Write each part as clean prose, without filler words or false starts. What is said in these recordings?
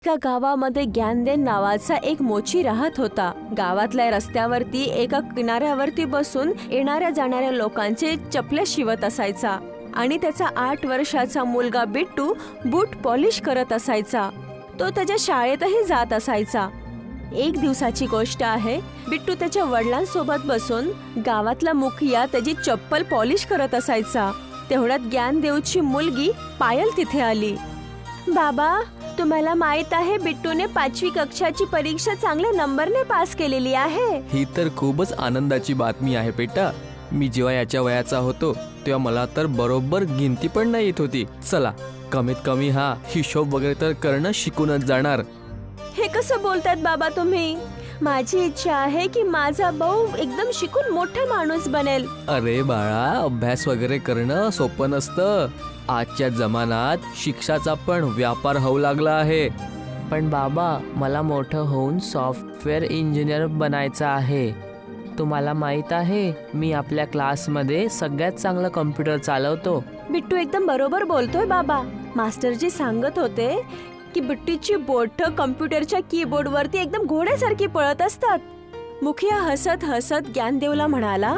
एका गावामध्ये ज्ञानदेव नावाचा एक मोची राहत होता. गावातल्या रस्त्यावरती एका किनाऱ्यावरती बसून येणाऱ्या जाणाऱ्या लोकांचे चपले शिवत असायचा आणि त्याचा 8 वर्षाचा मुलगा बिट्टू बूट पॉलिश करत असायचा. तो त्याच्या शाळेतही जात असायचा. एक दिवसाची गोष्ट आहे. बिट्टू त्याच्या वडिलांसोबत बसून गावातला मुखिया त्याची चप्पल पॉलिश करत असायचा. तेवढ्यात ज्ञानदेवची मुलगी पायल तिथे आली. बाबा, तुम्हाला माहित आहे बिट्टूने 5वी कक्षाची परीक्षा चांगल्या नंबरने पास केलेली आहे. ही तर खूपच आनंदाची बातमी आहे बेटा. मी जेव्हा याच्या वयाचा होतो तेव्हा मला तर बरोबर गिनती पण नाही येत होती. चला, कमीत कमी हा हिशोब वगैरे तर करणं शिकूनच जाणार. हे कसं बोलतात बाबा तुम्ही? माझी इच्छा आहे की माझा भाऊ एकदम शिकून मोठा माणूस बनेल. अरे बाळा, अभ्यास वगैरे करणं सोपं नसतं. आजच्या जमान्यात शिक्षाचा पण व्यापार होऊ लागला आहे. पण बाबा, मला मोठं होऊन सॉफ्टवेअर इंजिनियर बनायचं आहे. तुम्हाला माहित आहे, मी आपल्या क्लासमध्ये सगळ्यात चांगलं कम्प्युटर चालवतो. बिट्टू एकदम बरोबर बोलतोय बाबा. मास्टरजी सांगत होते की बिट्टूची बोटं कम्प्युटरच्या कीबोर्डवरती एकदम घोड्यासारखी पळत असतात. मुखिया हसत हसत ज्ञानदेवला म्हणाला,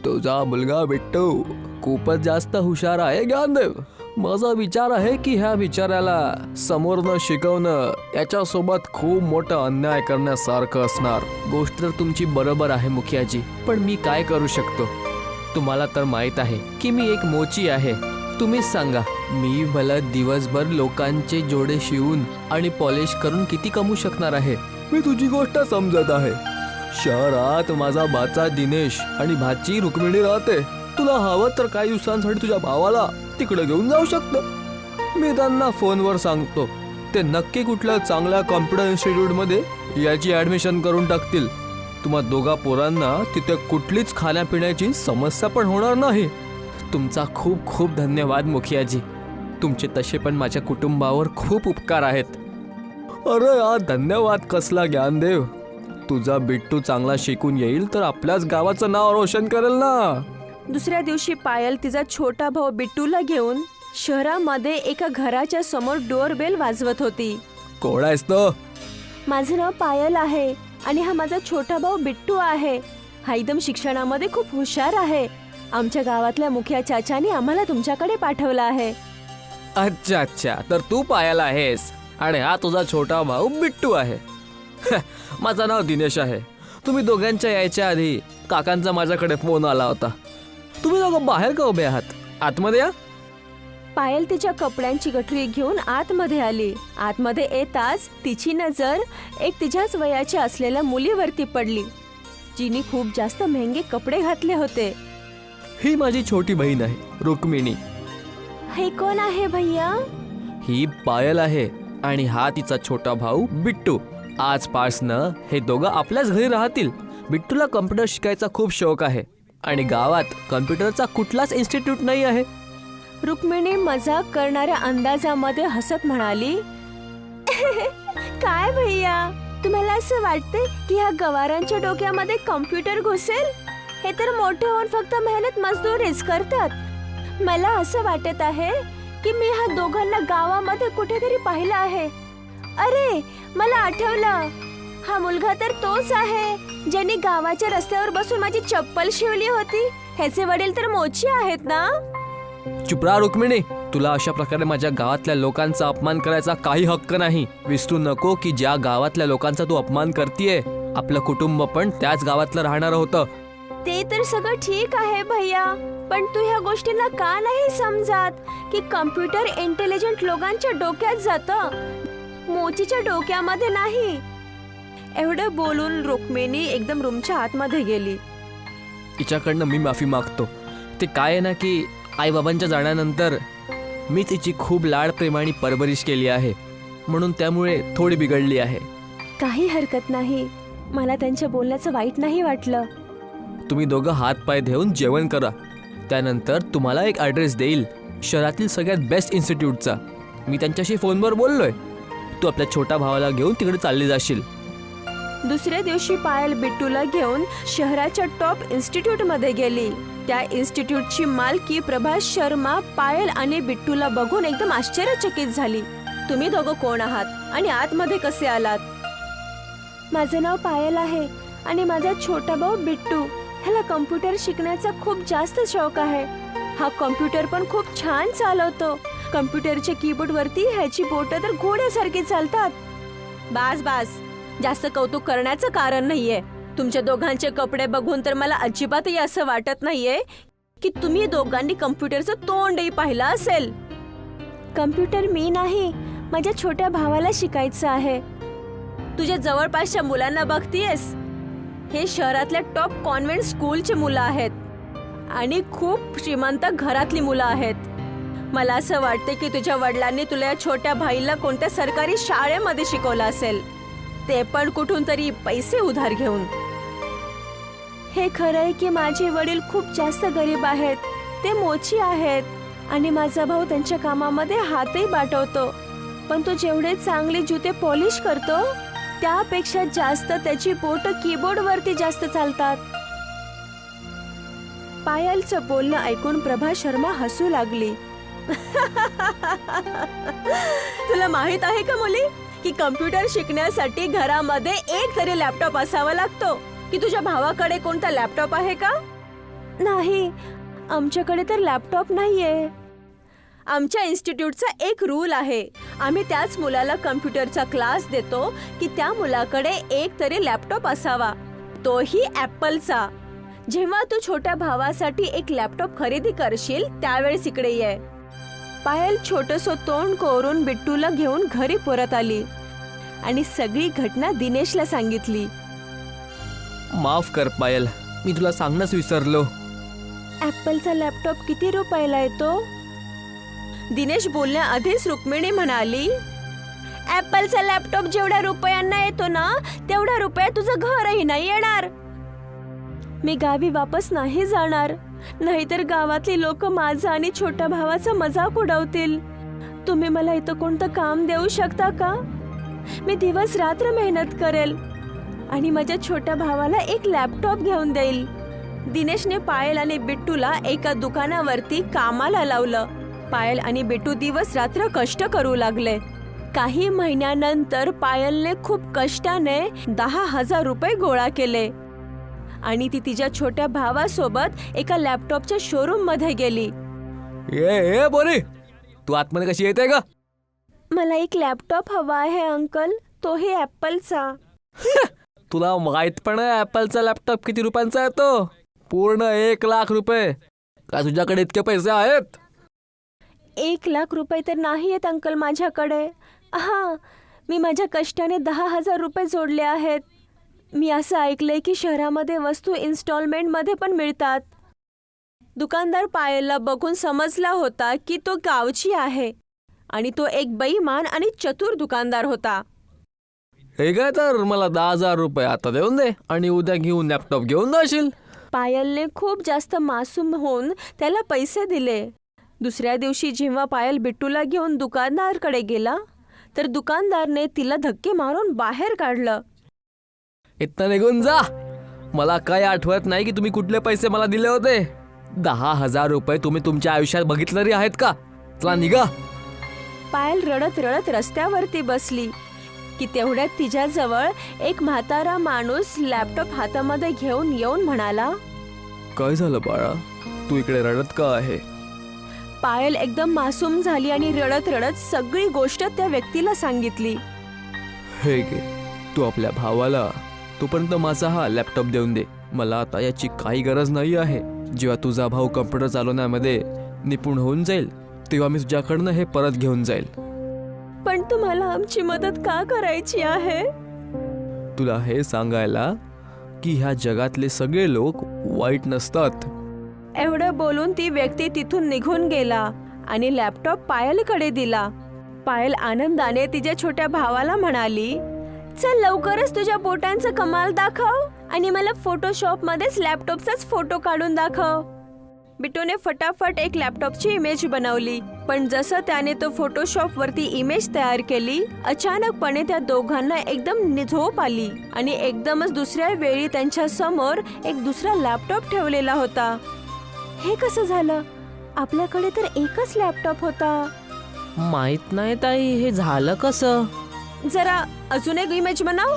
तुझा मुलगा बिट्टू खूपच जास्त हुशार आहे ज्ञानदेव. माझा विचार आहे की ह्या विचाराला समोरनं शिकवणं याच्यासोबत खूप मोठा अन्याय करण्यासारखं असणार. गोष्ट तर तुमची बरोबर आहे मुखियाजी, पण मी काय करू शकतो? तुम्हाला तर माहित आहे की मी एक मोची आहे. तुम्हीच सांगा, मी भला दिवसभर लोकांचे जोडे शिवून आणि पॉलिश करून किती कमवू शकणार आहे? मी तुझी गोष्ट समजत आहे. शहरात माझा भाचा दिनेश आणि भाची रुक्मिणी राहते. तुला हवं तर काही दिवसांसाठी तुझ्या भावाला तिकडे घेऊन जाऊ शकतो. मी त्यांना फोनवर सांगतो. ते नक्की कुठल्या चांगल्या कॉम्प्युटर इन्स्टिट्यूटमध्ये याची ॲडमिशन करून टाकतील. तुम्हा दोघा पोरांना तिथे कुठलीच खाण्यापिण्याची समस्या पण होणार नाही. तुमचा खूप खूप धन्यवाद मुखियाजी. तुमचे तसे पण माझ्या कुटुंबावर खूप उपकार आहेत. अरे हा धन्यवाद कसला ज्ञानदेव. तुझा बिट्टू चांगला शिकून येईल तर आपल्याच गावाचं नाव रोशन करेल ना. दुसऱ्या दिवशी पायल तिचा छोटा भाऊ बिट्टूला घेऊन शहरामध्ये एका घराच्या समोर डोअरबेल वाजवत होती. कोण आहेस तो? माझं नाव पायल आहे आणि हा माझा छोटा भाऊ बिट्टू आहे. हा एकदम शिक्षणामध्ये खूप हुशार आहे. आमच्या गावातल्या मुखिया चाचाने आम्हाला तुमच्याकडे पाठवलं आहे. अच्छा अच्छा, तर तू पायल आहेस आणि हा तुझा छोटा भाऊ बिट्टू आहे. माझं नाव दिनेश आहे. तुम्ही दोघांच्या यायच्या आधी काकांचा माझ्याकडे फोन आला होता. तुम्ही दोघं बाहेर का उभे आहात? आतमध्ये या. पायल तिच्या कपड्यांची गठरी घेऊन आतमध्ये आली. आतमध्ये येताच तिची नजर एक तिच्याच वयाची असलेल्या मुलीवरती पडली, जिने खूप जास्त महंगे कपडे घातले होते. ही माझी छोटी बहीण आहे, रुक्मिणी. हे कोण आहे भैया? ही पायल आहे आणि हा तिचा छोटा भाऊ बिट्टू. आजपासनं हे दोघं आपल्याच घरी राहतील. बिट्टूला कम्प्युटर शिकायचा खूप शौक आहे आणि गावात कम्प्युटरचा कुठलाच इन्स्टिट्यूट नाही आहे. रुक्मिणी मजाक करणाऱ्या अंदाजामध्ये हसत म्हणाली, काय भैया, तुम्हाला असं वाटते की ह्या गवारांच्या डोक्यामध्ये कम्प्युटर घुसेल? हे तर मोठे होऊन फक्त मेहनत मजदुरीच करतात. मला असं वाटत आहे की मी ह्या दोघांना गावामध्ये कुठेतरी पाहिलं आहे. अरे, मला आठवलं. हा मुलगा तर तोच आहे ज्याने गावाच्या रस्त्यावर बसून माझी चप्पल शिवली होती. ह्याचे वडील तर मोची आहेत ना? चुप रहा रुक्मिणी. तुला अशा प्रकारे माझ्या गावातल्या लोकांचा अपमान करायचा काही हक्क नाही. विसरू नको की ज्या गावातल्या लोकांचा तू अपमान करतीये, आपलं कुटुंब पण त्याच गावातलं राहणार होतं. ते तर सगळं ठीक आहे भैया, पण तू ह्या गोष्टींना का नाही समजत की कम्प्युटर इंटेलिजंट लोकांच्या डोक्यात जातं, मोचीच्या डोक्यामध्ये नाही. एवढं बोलून रुक्मिणी एकदम रूमच्या आतमध्ये गेली. तिच्याकडनं मी माफी मागतो. ते काय आहे ना की आईबाबांच्या जाण्यानंतर मी तिची खूप लाड प्रेमाने परवरिश केली आहे, म्हणून त्यामुळे थोडी बिघडली आहे. काही हरकत नाही. मला त्यांच्या बोलण्याचं वाईट नाही वाटलं. तुम्ही दोघं हात पाय धुवून जेवण करा. त्यानंतर तुम्हाला एक ॲड्रेस देईल शहरातील सगळ्यात बेस्ट इन्स्टिट्यूटचा. मी त्यांच्याशी फोनवर बोललोय. तू आपल्या छोट्या भावाला घेऊन तिकडे चालली जाशील. दुसऱ्या दिवशी पायल बिट्टूला घेऊन शहराच्या टॉप इन्स्टिट्यूटमध्ये गेली. त्या इन्स्टिट्यूटची मालकी प्रभास शर्मा पायल आणि बिट्टूला बघून एकदम आश्चर्यचकित झाली. तुम्ही दोघं कोण आहात आणि आतमध्ये कसे आलात? माझं नाव पायल आहे आणि माझा छोटा भाऊ बिट्टू. ह्याला कम्प्युटर शिकण्याचा खूप जास्त शौक आहे. हा कम्प्युटर पण खूप छान चालवतो. कम्प्युटरच्या कीबोर्ड वरती ह्याची बोटं तर घोड्यासारखी चालतात. बास बास, जास्त कौतुक करण्याचं कारण नाहीये. तुमच्या दोघांचे कपडे बघून तर मला अजिबातही असं वाटत नाहीये की तुम्ही दोघांनी कम्प्युटरचं तोंडही पाहिलं असेल. कम्प्युटर मी नाही, माझ्या छोट्या भावाला शिकायचं आहे. तुझ्या जवळपासच्या मुलांना बघतीयस? हे शहरातल्या टॉप कॉन्व्हेंट स्कूलची मुलं आहेत आणि खूप श्रीमंत घरातली मुलं आहेत. मला असं वाटते की तुझ्या वडिलांनी तुला या छोट्या भाईला कोणत्या सरकारी शाळेमध्ये शिकवलं असेल, ते पण कुठून तरी पैसे उधार घेऊन. हे खरं आहे की माझे वडील खूप जास्त गरीब आहेत. ते मोची आहेत आणि माझा भाऊ त्यांच्या कामामध्ये हातही बाटवतो. पण तो जेवढे चांगले जुते पॉलिश करतो त्यापेक्षा जास्त त्याची बोट कीबोर्ड वरती जास्त चालतात. पायलचं बोलणं ऐकून प्रभा शर्मा हसू लागली. तुला माहित आहे का मुली की कम्प्युटर शिकण्यासाठी घरामध्ये एक तरी लॅपटॉप असावा लागतो? की तुझ्या भावाकडे कोणता लॅपटॉप आहे का? नाही, आमच्याकडे तर लॅपटॉप नाहीये. आमच्या इन्स्टिट्यूटचा एक रूल आहे. आम्ही त्याच मुलाला कम्प्युटरचा क्लास देतो की त्या मुलाकडे एक तरी लॅपटॉप असावा, तोही ॲपलचा. जेव्हा तू छोट्या भावासाठी एक लॅपटॉप खरेदी करशील त्यावेळेस इकडे ये. पायल छोटंसं तोंड कोरून बिट्टूला घेऊन घरी परत आली आणि सगळी घटना दिनेशला सांगितली. माफ कर पायल, मी तुला सांगणंच विसरलो. ॲपलचा लॅपटॉप किती रुपयाला येतो? दिनेश बोलण्याआधीच रुक्मिणी म्हणाली, ॲपलचा लॅपटॉप जेवढ्या रुपयांना येतो ना तेवढ्या रुपयात तुझं घरही नाही येणार. मी गावी वापस नाही जाणार, नाहीतर गावातली लोक माझा आणि छोट्या भावाचा मजाक उडवतील. तुम्ही मला इथं कोणतं काम देऊ शकता का? मी दिवस रात्र मेहनत करेल आणि माझ्या छोट्या भावाला एक लॅपटॉप घेऊन देईल. दिनेशने पायल आणि बिट्टूला एका दुकानावरती कामाला लावलं. पायल आणि बिट्टू दिवस रात्र कष्ट करू लागले. काही महिन्यानंतर पायलने खूप कष्टाने 10,000 रुपये गोळा केले आणि ती तिच्या छोट्या भावासोबत एका लॅपटॉपच्या शोरूम मध्ये गेली. ए बोरी, तू आतमध्ये कशी येते का? मला एक लॅपटॉप हवा आहे अंकल, तोही ॲपलचा. तुला माहित पण आहे ॲपलचा लॅपटॉप किती रुपयांचा येतो? पूर्ण 1,00,000 रुपये. काय तुझ्याकडे इतके पैसे आहेत? 1,00,000 रुपये तर नाही आहेत अंकल माझ्याकडे. हां, मी माझ्या कष्टाने 10,000 रुपये जोडले आहेत. मी असं ऐकलंय की शहरामध्ये वस्तू इन्स्टॉलमेंटमध्ये पण मिळतात. दुकानदार पायलला बघून समजला होता की तो गावची आहे आणि तो एक बेईमान आणि चतुर दुकानदार होता. हे काय, तर मला 10,000 रुपये आता देऊन दे आणि उद्या घेऊन लॅपटॉप घेऊन जाशील. पायलने खूप जास्त मासूम होऊन त्याला पैसे दिले. दुसऱ्या दिवशी जेव्हा पायल बिट्टूला घेऊन दुकानदारकडे गेला तर दुकानदारने तिला धक्के मारून बाहेर काढलं. इथं निघून जा. मला काय आठवत नाही की तुम्ही कुठले पैसे मला दिले होते. 10,000 रुपये तुम्ही तुमच्या आयुष्यात बघितलं तरी आहेत का? चला निघा. पायल रडत रडत रस्त्यावरती बसली की तेवढ्यात तिच्याजवळ एक म्हातारा माणूस लॅपटॉप हातामध्ये घेऊन येऊन म्हणाला, काय झालं बाळा, तू इकडे रडत का आहे? पायल एकदम मासूम झाली आणि रडत रडत सगळी गोष्ट त्या व्यक्तीला सांगितली. हे घे, तू आपल्या भावाला तोपर्यंत माझा हा लॅपटॉप देऊन दे. मला आता याची काही गरज नाही आहे. जेव्हा तुझा भाऊ कम्प्युटर चालवण्यामध्ये निपुण होऊन जाईल तेव्हा मी तुझ्याकडनं हे परत घेऊन जाईल. पण तुम्हाला आमची मदत का करायची आहे? तुला हे सांगायला की ह्या जगातले सगळे लोक वाईट नसतात. एवढं बोलून ती व्यक्ती तिथून निघून गेला आणि लॅपटॉप पायलकडे दिला. पायल आनंदाने तिच्या छोट्या भावाला म्हणाली, चल लवकरच तुझ्या बोटांचं कमाल दाखव आणि मला फोटोशॉप मध्येच लॅपटॉपचाच फोटो काढून दाखव. बिट्टूने फटाफट एक लॅपटॉपची इमेज बनवली. पण जसं त्याने तो फोटोशॉप वरती इमेज तयार केली, अचानकपणे त्या दोघांना एकदम झोप आली आणि एकदमच दुसऱ्या वेळी त्यांच्या समोर एक दुसरा लॅपटॉप ठेवलेला होता. हे कसं झालं? आपल्याकडे तर एकच लॅपटॉप होता. माहित नाही ताई, हे झालं कसं? जरा अजून एक इमेज बनव.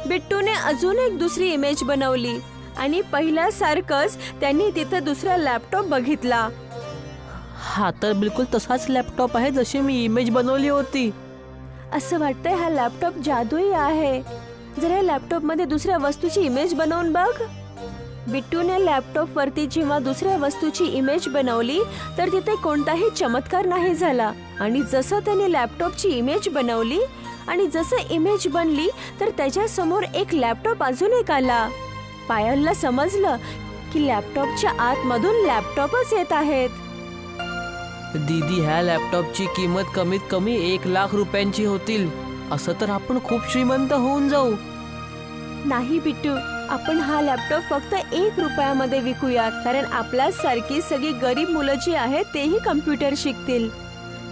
बिट्टूने अजून एक दुसरी इमेज बनवली आणि पहिल्यासारखंच त्यांनी तिथं दुसरा लॅपटॉप बघितला. हा तर बिलकुल तसाच लॅपटॉप आहे जशी मी इमेज बनवली होती. असं वाटतंय हा लॅपटॉप जादुई आहे. जरा लॅपटॉप मध्ये दुसऱ्या वस्तूची इमेज बनवून बघ. बिट्टूने लॅपटॉप वरती जेव्हा दुसऱ्या वस्तूची इमेज बनवली तर तिथे कोणताही चमत्कार नाही झाला. आणि जसं त्याने लॅपटॉपची इमेज बनवली आणि जसं इमेज बनली तर त्याच्या समोर एक लॅपटॉप अजून एक आला. पायलला समजलं की लॅपटॉपच्या आतमधून लॅपटॉपच येत आहेत. दीदी, ह्या लॅपटॉपची किंमत कमीत कमी 1,00,000 रुपयांची होतील. असं तर आपण खूप श्रीमंत होऊन जाऊ. नाही बिट्टू, आपण हा लॅपटॉप फक्त 1 रुपयामध्ये विकूयात, कारण आपल्यासारखी सगळी गरीब मुलं जी आहेत तेही कम्प्युटर शिकतील.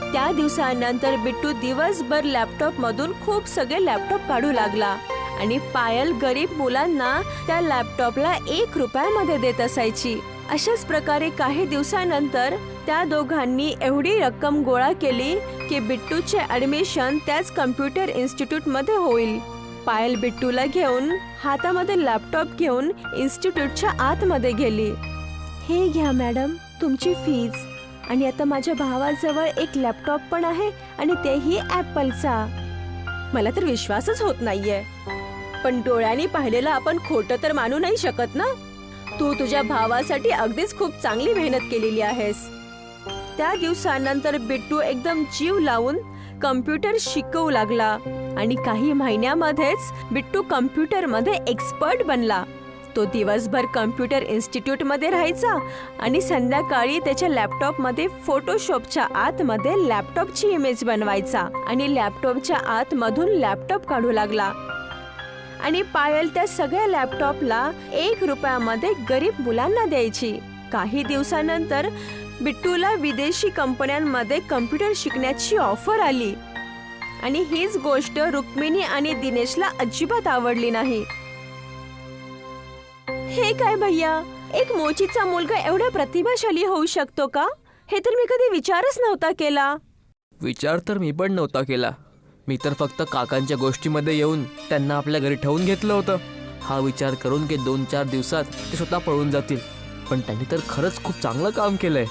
त्या दिवसानंतर बिट्टू दिवसभर लॅपटॉप मधून खूप सगळे लॅपटॉप काढू लागला आणि पायल गरीब मुलांना त्या लॅपटॉपला 1 रुपयामध्ये देत असायची. अशाच प्रकारे काही दिवसानंतर त्या दोघांनी एवढी रक्कम गोळा केली की बिट्टूचे ऍडमिशन त्याच कम्प्युटर इन्स्टिट्यूट मध्ये होईल. पायल बिट्टूला घेऊन हातामध्ये लॅपटॉप घेऊन इन्स्टिट्यूटच्या आतमध्ये गेली. हे घ्या मॅडम तुमची फीज. आणि आता माझ्या भावाजवळ एक लॅपटॉप पण आहे आणि तेही ॲपलचा. मला तर विश्वासच होत नाहीये, पण डोळ्यांनी पाहिलेलं आपण खोटं तर मानू नाही शकत ना. तू तुझ्या भावासाठी अगदीच खूप चांगली मेहनत केलेली आहेस. त्या दिवसानंतर बिट्टू एकदम जीव लावून कम्प्युटर शिकवू लागला आणि काही महिन्यामध्येच बिट्टू कम्प्युटरमध्ये एक्सपर्ट बनला. तो दिवसभर कम्प्युटर इन्स्टिट्यूट मध्ये राहायचा आणि संध्याकाळी त्याच्या लॅपटॉप मध्ये फोटोशॉपच्या आतमध्ये लॅपटॉपची इमेज बनवायचा आणि लॅपटॉपच्या आतमधून लॅपटॉप काढू लागला. आणि पायल त्या सगळ्या लॅपटॉपला 1 रुपयामध्ये गरीब मुलांना द्यायची. काही दिवसानंतर बिट्टूला विदेशी कंपन्यांमध्ये कम्प्युटर शिकण्याची ऑफर आली आणि हीच गोष्ट रुक्मिणी आणि दिनेशला अजिबात आवडली नाही. हे काय भैया, एक मोचीचा मुलगा एवढा प्रतिभाशाली होऊ शकतो का? हे तर मी कधी विचारच नव्हता केला. विचार तर मी पण नव्हता केला. मी तर फक्त काकांच्या गोष्टीमध्ये येऊन त्यांना आपल्या घरी ठेवून घेतलं होतं. हा विचार करून की 2-4 दिवसात ते स्वतः पळून जातील. पण त्यांनी तर खरंच खूप चांगलं काम केलंय.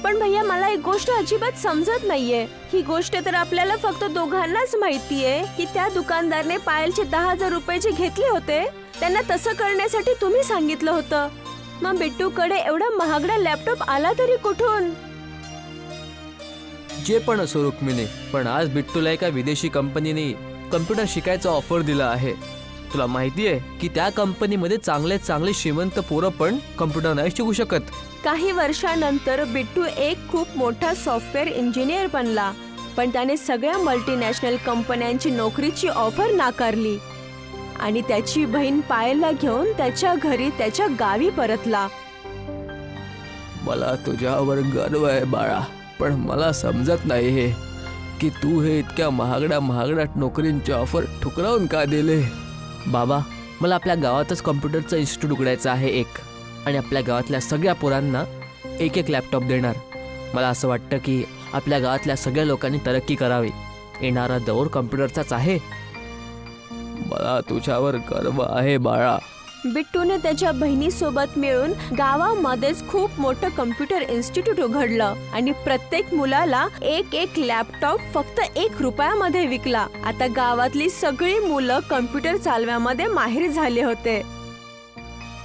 पण भैया, मला एक गोष्ट अजिबात समजत नाहीये. ही गोष्ट तर आपल्याला फक्त दोघांनाच माहितीये की त्या दुकानदारने पायलचे 10,000 रुपये जे घेतले होते त्यांना तसं करण्यासाठी तुम्ही सांगितलं होतं. मग बिट्टूकडे एवढा महागडा लॅपटॉप आला तरी कुठून? जे पण असो रुक्मिणी, पण आज बिट्टूला एका विदेशी कंपनीने कम्प्युटर शिकायचा ऑफर दिला आहे. तुला माहिती आहे की त्या कंपनीमध्ये चांगले श्रीमंत पोरं पण कम्प्युटर नाही शिकू शकत. काही वर्षानंतर बिट्टू एक खूप मोठा सॉफ्टवेअर इंजिनियर बनला, पण त्याने सगळ्या मल्टीनॅशनल कंपन्यांची नोकरीची ऑफर नाकारली आणि त्याची बहीण पायलला घेऊन त्याच्या घरी त्याच्या गावी परतला. मला तुझ्यावर गर्व आहे बाळा, पण मला समजत नाही हे की तू हे इतक्या महागड्या नोकरींचे ऑफर ठुकरावून का दिले. बाबा, मला आपल्या गावातच कम्प्युटरचं इन्स्टिट्यूट उघडायचं आहे एक, आणि आपल्या गावातल्या सगळ्या पोरांना 1-1 लॅपटॉप देणार. मला असं वाटतं की आपल्या गावातल्या सगळ्या लोकांनी तरक्की करावी. येणारा दौर कम्प्युटरचाच आहे. मला तुझ्यावर गर्व आहे बाळा. बिट्टूने त्याच्या बहिणीसोबत मिळून गावामध्येच खूप मोठं कम्प्युटर इन्स्टिट्यूट उघडलं आणि प्रत्येक मुलाला 1-1 लॅपटॉप फक्त 1 रुपयामध्ये विकला. आता गावातली सगळी मुलं कम्प्युटर चालवण्यामध्ये माहिर झाले होते.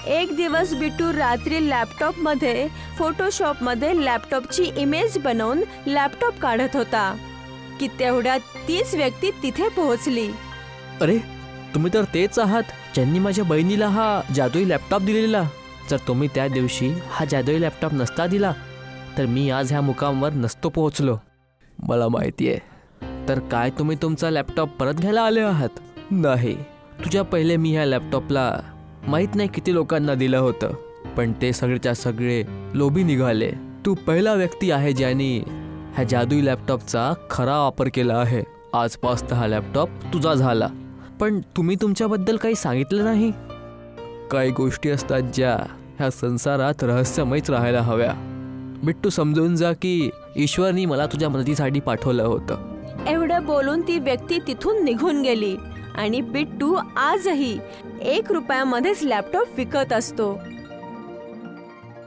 एक दिवस बिट्टू रात्री लॅपटॉपमध्ये फोटोशॉपमध्ये लॅपटॉपची इमेज बनवून लॅपटॉप काढत होता की तेवढ्यात 30 व्यक्ती तिथे पोहोचली. अरे, तुम्ही तर तेच आहात ज्यांनी माझ्या बहिणीला हा जादुई लॅपटॉप दिलेला. जर तुम्ही त्या दिवशी हा जादुई लॅपटॉप नसता दिला तर मी आज ह्या मुकामावर नसतो पोहोचलो. मला माहिती आहे. तर काय तुम्ही तुमचा लॅपटॉप परत घ्यायला आले आहात? नाही, तुझ्या पहिले मी ह्या लॅपटॉपला माहीत नाही किती लोकांना दिलं होतं, पण ते सगळेच्या सगळे लोभी निघाले. तू पहिला व्यक्ती आहे ज्याने ह्या जादुई लॅपटॉपचा खरा वापर केला आहे. आजपासून हा लॅपटॉप तुझा झाला. पण तुम्ही तुमच्याबद्दल काही सांगितलं नाही. काही गोष्टी असतात ज्या ह्या संसारात रहस्यमयच राहायला हव्या. बिट्टू समजून जा की ईश्वरनी मला तुझ्या मदतीसाठी पाठवलं होतं. एवढं बोलून ती व्यक्ती तिथून निघून गेली आणि बिट्टू आजही 1 रुपयामध्येच लॅपटॉप विकत असतो.